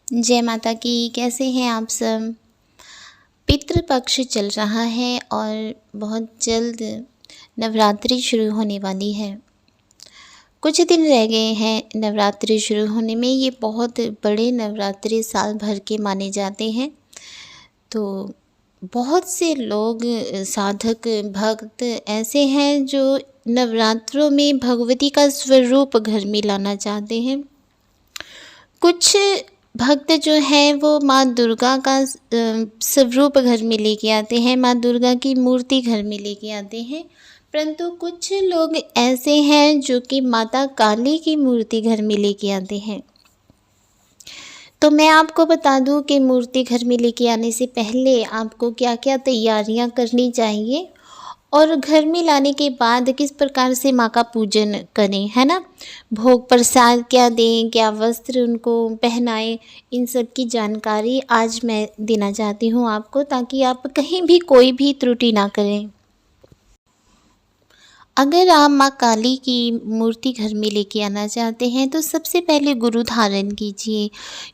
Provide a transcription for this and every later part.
जय माता की। कैसे हैं आप सब? पितृपक्ष चल रहा है और बहुत जल्द नवरात्रि शुरू होने वाली है। कुछ दिन रह गए हैं नवरात्रि शुरू होने में। ये बहुत बड़े नवरात्रि साल भर के माने जाते हैं। तो बहुत से लोग साधक भक्त ऐसे हैं जो नवरात्रों में भगवती का स्वरूप घर में लाना चाहते हैं। कुछ भक्त जो हैं वो माँ दुर्गा का स्वरूप घर में लेके आते हैं, माँ दुर्गा की मूर्ति घर में लेके आते हैं। परंतु कुछ लोग ऐसे हैं जो कि माता काली की मूर्ति घर में लेके आते हैं। तो मैं आपको बता दूं कि मूर्ति घर में लेके आने से पहले आपको क्या क्या तैयारियां करनी चाहिए और घर में लाने के बाद किस प्रकार से माँ का पूजन करें, है ना। भोग प्रसाद क्या दें, क्या वस्त्र उनको पहनाएं, इन सब की जानकारी आज मैं देना चाहती हूँ आपको, ताकि आप कहीं भी कोई भी त्रुटि ना करें। अगर आप माँ काली की मूर्ति घर में लेके आना चाहते हैं तो सबसे पहले गुरु धारण कीजिए,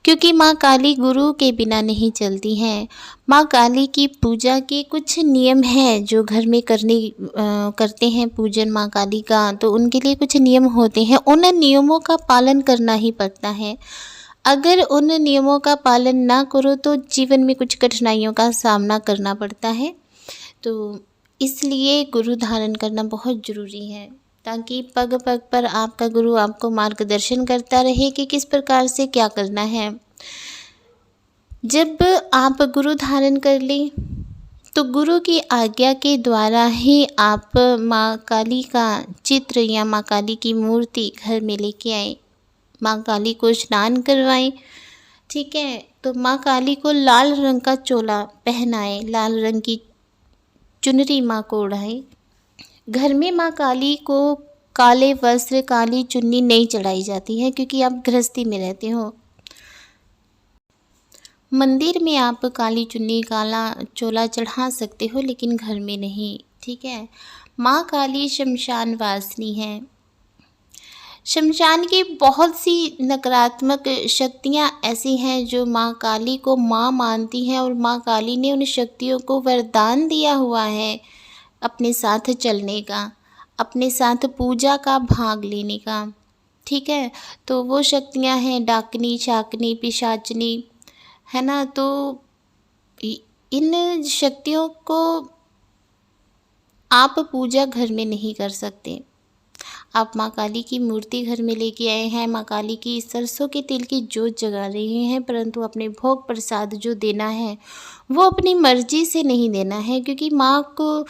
क्योंकि माँ काली गुरु के बिना नहीं चलती हैं। माँ काली की पूजा के कुछ नियम हैं जो घर में करते हैं पूजन माँ काली का, तो उनके लिए कुछ नियम होते हैं। उन नियमों का पालन करना ही पड़ता है। अगर उन नियमों का पालन ना करो तो जीवन में कुछ कठिनाइयों का सामना करना पड़ता है। तो इसलिए गुरु धारण करना बहुत ज़रूरी है, ताकि पग पग पर आपका गुरु आपको मार्गदर्शन करता रहे कि किस प्रकार से क्या करना है। जब आप गुरु धारण कर लें तो गुरु की आज्ञा के द्वारा ही आप माँ काली का चित्र या माँ काली की मूर्ति घर में लेके आए, माँ काली को स्नान करवाएं। ठीक है, तो माँ काली को लाल रंग का चोला पहनाएं, लाल रंग की चुनरी माँ को ओढ़ाएं। घर में माँ काली को काले वस्त्र, काली चुन्नी नहीं चढ़ाई जाती है, क्योंकि आप गृहस्थी में रहते हो। मंदिर में आप काली चुन्नी, काला चोला चढ़ा सकते हो, लेकिन घर में नहीं। ठीक है। माँ काली शमशान वासिनी है। शमशान की बहुत सी नकारात्मक शक्तियाँ ऐसी हैं जो माँ काली को माँ मानती हैं, और माँ काली ने उन शक्तियों को वरदान दिया हुआ है अपने साथ चलने का, अपने साथ पूजा का भाग लेने का। ठीक है, तो वो शक्तियाँ हैं डाकनी, शाकनी, पिशाचनी, है ना। तो इन शक्तियों को आप पूजा घर में नहीं कर सकते। आप माँ काली की मूर्ति घर में लेके आए हैं, माँ काली की सरसों के तेल की जोत जगा रहे हैं, परंतु अपने भोग प्रसाद जो देना है वो अपनी मर्जी से नहीं देना है। क्योंकि माँ को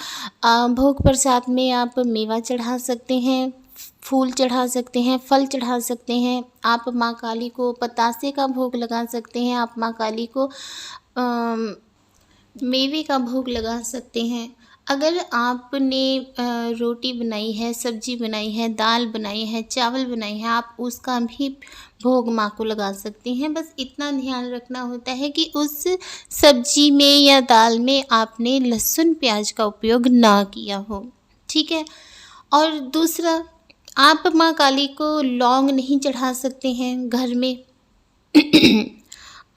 भोग प्रसाद में आप मेवा चढ़ा सकते हैं, फूल चढ़ा सकते हैं, फल चढ़ा सकते हैं। आप माँ काली को पतासे का भोग लगा सकते हैं, आप माँ काली को मेवे का भोग लगा सकते हैं। अगर आपने रोटी बनाई है, सब्जी बनाई है, दाल बनाई है, चावल बनाई है, आप उसका भी भोग माँ को लगा सकते हैं। बस इतना ध्यान रखना होता है कि उस सब्जी में या दाल में आपने लहसुन प्याज का उपयोग ना किया हो। ठीक है। और दूसरा, आप माँ काली को लौंग नहीं चढ़ा सकते हैं घर में।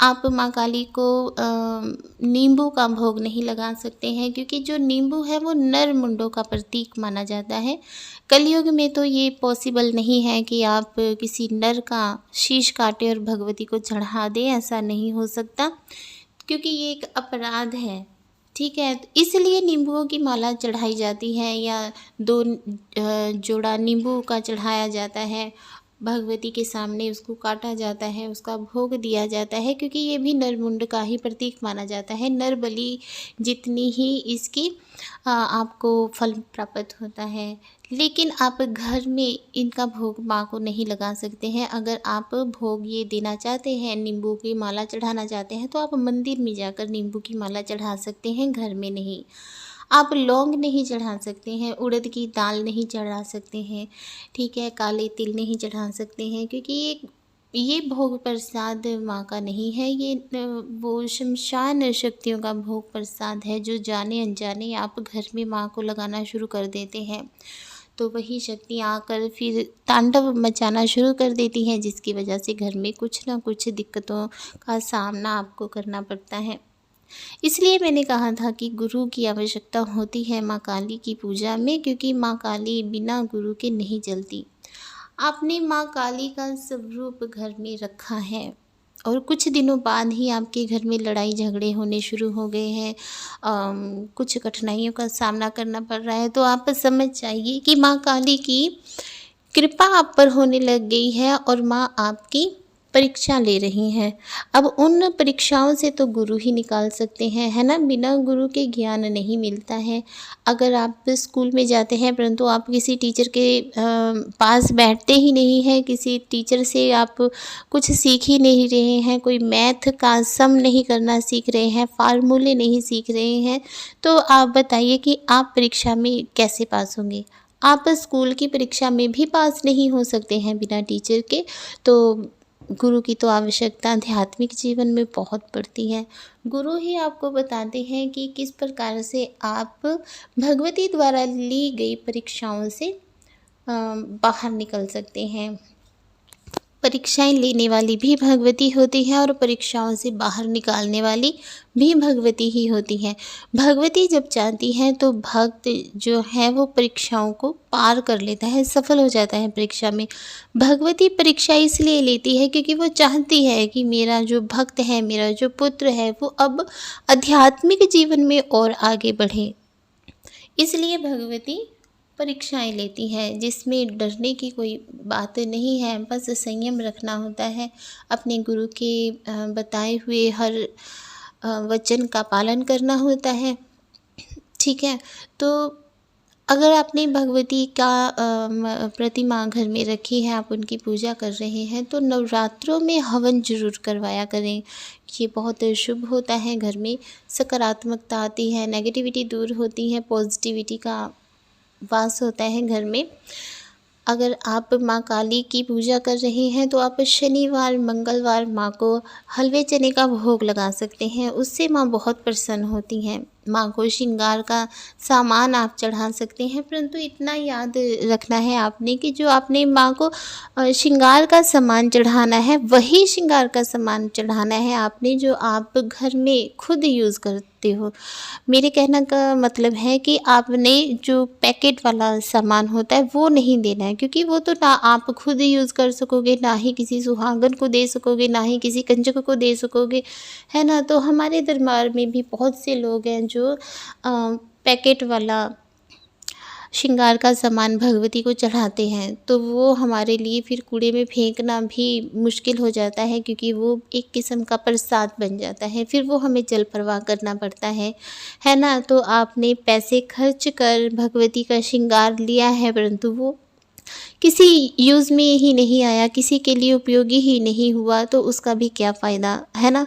आप माँ काली को नींबू का भोग नहीं लगा सकते हैं, क्योंकि जो नींबू है वो नर मुंडों का प्रतीक माना जाता है। कलयुग में तो ये पॉसिबल नहीं है कि आप किसी नर का शीश काटे और भगवती को चढ़ा दें, ऐसा नहीं हो सकता, क्योंकि ये एक अपराध है। ठीक है, तो इसलिए नींबुओं की माला चढ़ाई जाती है, या 2 जोड़ा नींबू का चढ़ाया जाता है भगवती के सामने, उसको काटा जाता है, उसका भोग दिया जाता है, क्योंकि ये भी नरमुंड का ही प्रतीक माना जाता है। नर बलि जितनी ही इसकी आपको फल प्राप्त होता है। लेकिन आप घर में इनका भोग माँ को नहीं लगा सकते हैं। अगर आप भोग ये देना चाहते हैं, नींबू की माला चढ़ाना चाहते हैं, तो आप मंदिर में जाकर नींबू की माला चढ़ा सकते हैं, घर में नहीं। आप लौंग नहीं चढ़ा सकते हैं, उड़द की दाल नहीं चढ़ा सकते हैं, ठीक है, काले तिल नहीं चढ़ा सकते हैं, क्योंकि ये भोग प्रसाद माँ का नहीं है। ये वो शमशान शक्तियों का भोग प्रसाद है, जो जाने अनजाने आप घर में माँ को लगाना शुरू कर देते हैं। तो वही शक्ति आकर फिर तांडव मचाना शुरू कर देती हैं, जिसकी वजह से घर में कुछ ना कुछ दिक्कतों का सामना आपको करना पड़ता है। इसलिए मैंने कहा था कि गुरु की आवश्यकता होती है माँ काली की पूजा में, क्योंकि माँ काली बिना गुरु के नहीं चलती। आपने माँ काली का स्वरूप घर में रखा है और कुछ दिनों बाद ही आपके घर में लड़ाई झगड़े होने शुरू हो गए हैं, कुछ कठिनाइयों का सामना करना पड़ रहा है, तो आप समझ जाइए कि माँ काली की कृपा आप पर होने लग गई है और माँ आपकी परीक्षा ले रही हैं। अब उन परीक्षाओं से तो गुरु ही निकाल सकते हैं, है ना? बिना गुरु के ज्ञान नहीं मिलता है। अगर आप स्कूल में जाते हैं परंतु आप किसी टीचर के पास बैठते ही नहीं हैं, किसी टीचर से आप कुछ सीख ही नहीं रहे हैं, कोई मैथ का सम नहीं करना सीख रहे हैं, फार्मूले नहीं सीख रहे हैं, तो आप बताइए कि आप परीक्षा में कैसे पास होंगे? आप स्कूल की परीक्षा में भी पास नहीं हो सकते हैं बिना टीचर के। तो गुरु की तो आवश्यकता आध्यात्मिक जीवन में बहुत पड़ती है। गुरु ही आपको बताते हैं कि किस प्रकार से आप भगवती द्वारा ली गई परीक्षाओं से बाहर निकल सकते हैं। परीक्षाएं लेने वाली भी भगवती होती हैं और परीक्षाओं से बाहर निकालने वाली भी भगवती ही होती हैं। भगवती जब चाहती हैं तो भक्त जो है वो परीक्षाओं को पार कर लेता है, सफल हो जाता है परीक्षा में। भगवती परीक्षा इसलिए लेती है क्योंकि वो चाहती है कि मेरा जो भक्त है, मेरा जो पुत्र है, वो अब आध्यात्मिक जीवन में और आगे बढ़े। इसलिए भगवती परीक्षाएं लेती हैं, जिसमें डरने की कोई बात नहीं है, बस संयम रखना होता है। अपने गुरु के बताए हुए हर वचन का पालन करना होता है। ठीक है, तो अगर आपने भगवती का प्रतिमा घर में रखी है, आप उनकी पूजा कर रहे हैं, तो नवरात्रों में हवन ज़रूर करवाया करें। ये बहुत शुभ होता है, घर में सकारात्मकता आती है, नेगेटिविटी दूर होती है, पॉजिटिविटी का वास होता है घर में। अगर आप माँ काली की पूजा कर रहे हैं तो आप शनिवार मंगलवार माँ को हलवे चने का भोग लगा सकते हैं, उससे माँ बहुत प्रसन्न होती हैं। माँ को श्रृंगार का सामान आप चढ़ा सकते हैं, परंतु इतना याद रखना है आपने कि जो आपने माँ को श्रृंगार का सामान चढ़ाना है, वही श्रृंगार का सामान चढ़ाना है आपने जो आप घर में खुद यूज़ करते हो। मेरे कहने का मतलब है कि आपने जो पैकेट वाला सामान होता है वो नहीं देना है, क्योंकि वो तो ना आप खुद यूज़ कर सकोगे, ना ही किसी सुहागन को दे सकोगे, ना ही किसी कंजक को दे सकोगे, है ना? तो हमारे दरबार में भी बहुत से लोग हैं जो पैकेट वाला श्रृंगार का सामान भगवती को चढ़ाते हैं, तो वो हमारे लिए फिर कूड़े में फेंकना भी मुश्किल हो जाता है, क्योंकि वो एक किस्म का प्रसाद बन जाता है, फिर वो हमें जल प्रवाह करना पड़ता है ना? तो आपने पैसे खर्च कर भगवती का श्रृंगार लिया है, परंतु वो किसी यूज़ में ही नहीं आया, किसी के लिए उपयोगी ही नहीं हुआ, तो उसका भी क्या फ़ायदा, है ना?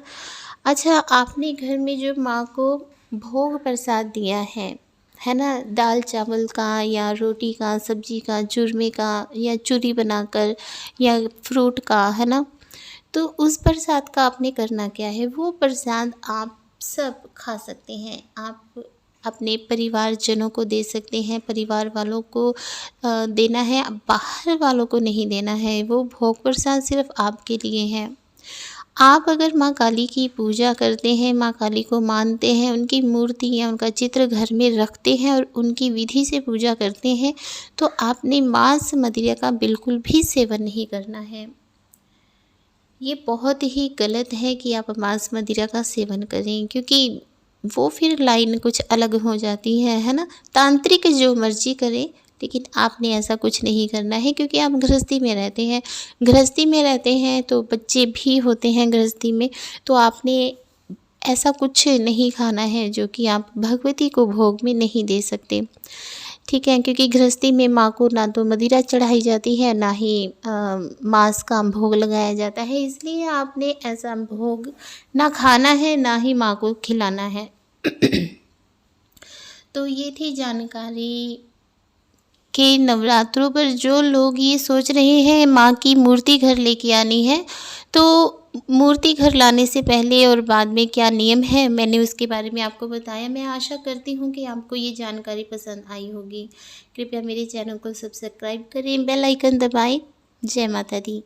अच्छा, आपने घर में जो माँ को भोग प्रसाद दिया है ना? दाल चावल का या रोटी का, सब्जी का, चूरमे का या चूरी बनाकर या फ्रूट का, है ना? तो उस प्रसाद का आपने करना क्या है? वो प्रसाद आप सब खा सकते हैं। आप अपने परिवारजनों को दे सकते हैं, परिवार वालों को देना है, बाहर वालों को नहीं देना है। वो भोग प्रसाद सिर्फ़ आपके लिए है। आप अगर माँ काली की पूजा करते हैं, माँ काली को मानते हैं, उनकी मूर्ति या उनका चित्र घर में रखते हैं और उनकी विधि से पूजा करते हैं, तो आपने मांस मदिरा का बिल्कुल भी सेवन नहीं करना है। ये बहुत ही गलत है कि आप मांस मदिरा का सेवन करें, क्योंकि वो फिर लाइन कुछ अलग हो जाती है ना? तांत्रिक जो मर्ज़ी करें, लेकिन आपने ऐसा कुछ नहीं करना है, क्योंकि आप गृहस्थी में रहते हैं। गृहस्थी में रहते हैं तो बच्चे भी होते हैं गृहस्थी में, तो आपने ऐसा कुछ नहीं खाना है जो कि आप भगवती को भोग में नहीं दे सकते। ठीक है, क्योंकि गृहस्थी में माँ को ना तो मदिरा चढ़ाई जाती है, ना ही मांस का भोग लगाया जाता है, इसलिए आपने ऐसा भोग ना खाना है, ना ही माँ को खिलाना है। तो ये थी जानकारी कि नवरात्रों पर जो लोग ये सोच रहे हैं माँ की मूर्ति घर लेके आनी है, तो मूर्ति घर लाने से पहले और बाद में क्या नियम है, मैंने उसके बारे में आपको बताया। मैं आशा करती हूँ कि आपको ये जानकारी पसंद आई होगी। कृपया मेरे चैनल को सब्सक्राइब करें, बेल आइकन दबाएं। जय माता दी।